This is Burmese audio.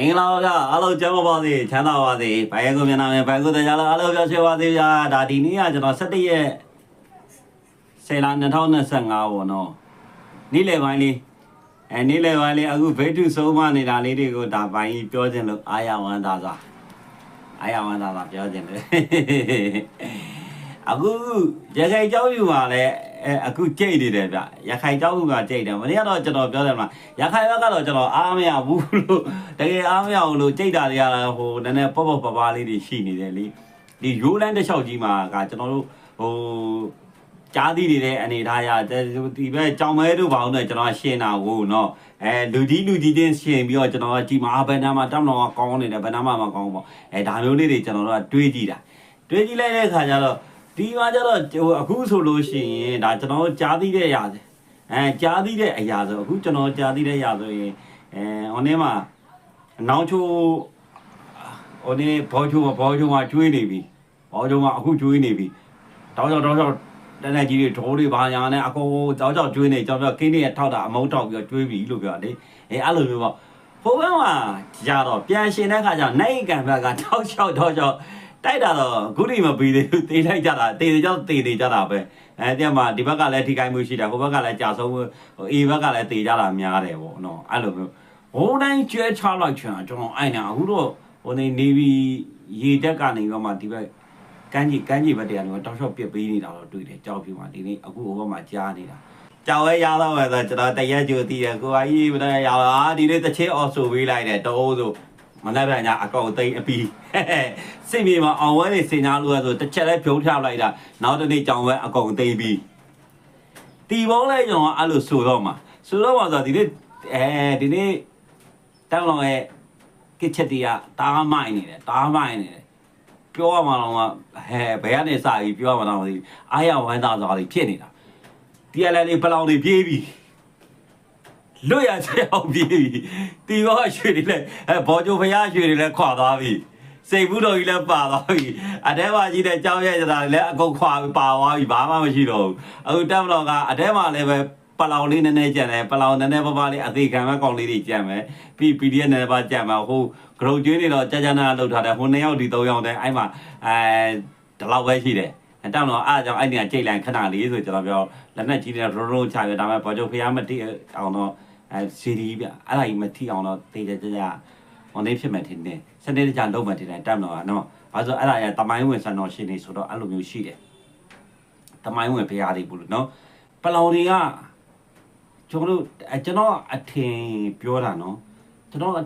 င်္ဂလာပါဗျအားလုံးကျမ်းပါစေချမ်းသာပါစေဘိုင်ကိုမျက်နှာမြင်ဘိုင်ကိုတရားလားအားလုံးပြောချင်ပါစေဗျာဒါဒီနေ့ကကျွန်တော်17ရက်10လ2025ပေါ့နော်နေ့လယ်ပိုင်းလေးနေ့လယ်ပိုင်းလေးအခုဘိတ်ထုဆုံးမနေတာလေးတွေကိုဒါပိုင်းကြီးပြောခြင်းလို့အာရဝန္တာစွာပြောခြင်းလေအခုရခိုင်เจ้าอยู่မှာလဲအခုကြိတ်နေတယ်ဗျရခိုင်เจ้าကကြိတ်တယ်မနေ့ကတော့ကျွန်တော်ပြောတယ်မလားရခိုင်ဘက်ကတော့ကျွန်တော်အားမရဘူးလို့တကယ်အားမရဘူးလို့ကြိတ်တာတွေကဟိုနည်းနည်းပေါ့ပါလေးတွေရှိနေတယ်လေဒီရိုးလန်းတစ်လျှောက်ကြီးမှာကကျွန်တော်တို့ဟိုကြားသိနေတဲ့အနေထားရဒီဘက်ကြောင်မဲတို့ဘာလို့လဲကျွန်တော်ရှင်းတာကိုနော်လူကြီးတင်းရှင်းပြီးတော့ကျွန်တော်ကကြည်မှာဘယ်နာမှာတောင်းတော့ကောင်းနေတယ်ဘယ်နာမှာမကောင်းပေါ့ဒါမျိုးလေးတွေကျွန်တော်တို့ကတွေးကြည့်လိုက်တဲ့အခါကျတော့ဒီမှာကျတော့အခုဆိုလို့ရှိရင်ဒါကျွန်တော်ကြားသိတဲ့အရာကြားသိတဲ့အရာဆိုအခုကျွန်တော်ကြားသိတဲ့အရာဆိုရင်ဟိုနေ့မှာအနောင်ချိုဟိုနေ့ဘောချိုမှာကျွေးနေပြီဘောချိုမှာအခုကျွေးနေပြီတောက်တန်းကြီးတွေဒိုးတွေဘာညာနဲ့အကုန်တောက်ကျွေးနေကျွန်တော်ပြောခင်းနေထောက်တာအမုန်းထောက်ပြီးတော့ကျွေးပြီလို့ပြောလေအဲ့လိုမျိုးပေါ့ဟိုဘက်မှာကြတော့ပြန်ရှင်တဲ့ခါကျနိုင်ကံဘက်ကတောက်တိုက်တာတော့ခုထိမပြီးသေးဘူးတေးလိုက်ကြတာတေးကြောင့်တေးနေကြတာပဲတဲ့မှာဒီဘက်ကလည်းထိခိုက်မှုရှိတယ်ဟိုဘက်ကလည်းကြာဆုံးအေဘက်ကလည်းတေးကြတာများတယ်ပေါ့နော်အဲ့လိုမျိုးဟိုတိုင်းကျွဲချလိုက်ချင်တာကျွန်တော်အဲ့နာအခုတော့ဟိုနေပြီးရေတက်ကနေတော့မှဒီဘက်ကန်းကြီးဘက်တည်းကတော့တောက်လျှောက်ပြစ်ပေးနေတာတော့တွေ့တယ်ကြောက်ပြမှာဒီနေ့အခုဟိုဘက်မှာကြားနေတာကြောက်ရဲရတော့ပဲဆိုကျွန်တော်တရက်ကြိုတည်တယ်ကိုကြီးမတရရဒီနေ့တစ်ချင်းအော်ဆိုပေးလိုက်တယ်တိုးဆိုမနေ့ကညအကောင်သိအပီးစိတ်မြေမှာအောင်ဝဲနေစင်ညာလို့ဆိုတစ်ချက်လဲဖြုံးထလိုက်တာနောက်တနေ့ကြောင်ဝဲအကောင်သိပြီးတီပေါင်းလဲကျွန်တော်အဲ့လိုဆိုတော့မှာဆိုဒီနေ့ဒီနေ့တောင်းလောင်ရဲ့ကစ်ချက်တီကတားမိုင်းနေတယ်ပြောရမှာတော့ဘယ်ကနေစပြီးပြောရမှာတော့မသိဘူးအားရဝမ်းသာစွာတွေဖြစ်နေတာဒီကလည်းလေပလောင်တွေပြေးပြီးလွတ်ရချေအောင်ပြေးပြီတီဘောရွှေတွေလည်းဘောကျိုဖျားရွှေတွေလည်းခွာသွားပြီစိတ်ဘူးတော်ကြီးလည်းပါသွားပြီအတဲမကြီးတဲ့ကြောင်းရဲကြတာလည်းအကုန်ခွာပါသွားပြီဘာမှမရှိတော့ဘူးအခုတက်မတော်ကအတဲမလည်းပဲပလောင်လေးနည်းနည်းကြံတယ်ပလောင်နည်းနည်းပါးလေးအသေးခံမဲ့ကောင်လေးတွေကြံမယ်ပြီး PDF နည်းနည်းပါးကြံမယ်ဟိုဂရုကျွေးနေတော့ကြာနာလှုပ်ထားတယ်ဟို2ယောက်ဒီ3ယောက်တည်းအဲ့မှာဒီလောက်ပဲရှိတယ်တောင်းတော့အားကြောင့်အဲ့နေကကြိတ်လိုက်ခဏလေးဆိုကျွန်တော်ပြောလက်နဲ့ကြီးနေရိုးချပြဒါပေမဲ့ဘောကျိုဖျားမတိအောင်တော့စီဒီဗျအဲ့ဒါကြီးမထီအောင်တော့တေးကြဟိုနေ့ဖြစ်မှထင်တယ်စနေတကြလုံးမှထင်တယ်တက်တော့ကနော်ဘာလို့အဲ့ဒါရတမိုင်းဝင်ဆန်တော်ရှင်နေဆိုတော့အဲ့လိုမျိုးရှိတယ်တမိုင်းဝင်ဖျားတွေဘူးလို့နော်ပလောင်တွေကကျွန်တော်အထင်ပြောတာနော်ကျွန်တော်အ